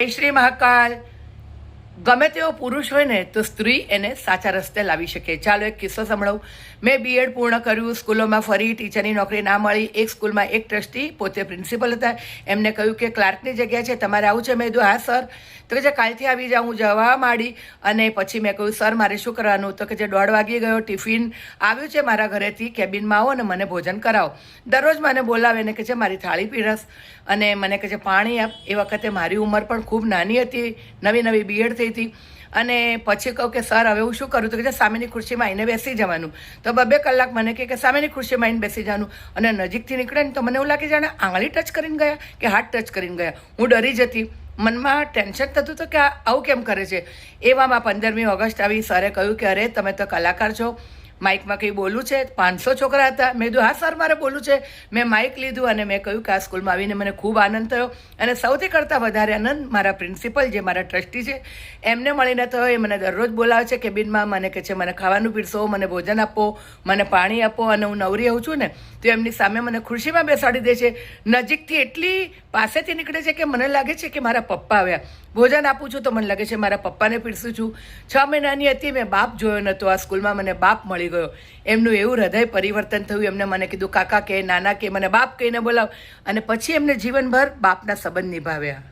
શ્રી મહાકાલ. ગમે તેવો પુરુષ હોય ને તો સ્ત્રી એને સાચા રસ્તે લાવી શકે. ચાલો એક કિસ્સો સંભળાવું. મેં બીએડ પૂર્ણ કર્યું, સ્કૂલોમાં ફરી, ટીચરની નોકરી ના મળી. એક સ્કૂલમાં એક ટ્રસ્ટી, પોતે પ્રિન્સિપલ હતા, એમને કહ્યું કે ક્લાર્કની જગ્યા છે, તમારે આવું છે? મેં કીધું હા સર. તો કે જે કાલથી આવી જાઉં. હું જવા માંડી અને પછી મેં કહ્યું સર મારે શું કરવાનું? તો કે જે 1:30 વાગી ગયો, ટિફિન આવ્યું છે મારા ઘરેથી, કેબિનમાં આવો અને મને ભોજન કરાવો. દરરોજ મને બોલાવે ને કે છે મારી થાળી પીરસ અને મને કહે છે પાણી આપ. એ વખતે મારી ઉંમર પણ ખૂબ નાની હતી, નવી બીએડ થઈ હતી. અને પછી કહું કે સર હવે હું શું કરું? તો કે સામેની ખુરશીમાં આવીને બેસી જવાનું. તો 2 કલાક મને કે સામેની ખુરશીમાં આવીને બેસી જવાનું. અને નજીકથી નીકળે ને તો મને એવું લાગે જાણે આંગળી ટચ કરીને ગયા કે હાથ ટચ કરીને ગયા. હું ડરી જતી, મનમાં ટેન્શન થતું હતું કે આવું કેમ કરે છે. એવામાં 15મી ઓગસ્ટ આવી. સરે કહ્યું કે અરે તમે તો કલાકાર છો, માઇકમાં કંઈ બોલવું છે? 500 છોકરા હતા. મેં કીધું હા સર મારે બોલવું છે. મેં માઇક લીધું અને મેં કહ્યું કે આ સ્કૂલમાં આવીને મને ખૂબ આનંદ થયો. અને સૌથી કરતાં વધારે આનંદ મારા પ્રિન્સિપલ જે મારા ટ્રસ્ટી છે એમને મળીને થયો. એ મને દરરોજ બોલાવે છે કેબિનમાં, મને કહે છે મને ખાવાનું પીરસો, મને ભોજન આપો, મને પાણી આપો. અને હું નવરી આવું છું ને તો એમની સામે મને ખુરશીમાં બેસાડી દે છે. નજીકથી એટલી પાસેથી નીકળે છે કે મને લાગે છે કે મારા પપ્પા આવ્યા. ભોજન આપું છું તો મને લાગે છે મારા પપ્પાને પીરસું છું. 6 મહિનાની હતી, મેં બાપ જોયો નહોતો. આ સ્કૂલમાં મને બાપ મળી ગયો. એમનું એવું હૃદય પરિવર્તન થયું. એમને મને કીધું કાકા કે નાના કે મને બાપ કહીને બોલાવ. અને પછી એમને જીવનભર બાપના સંબંધ નિભાવ્યા.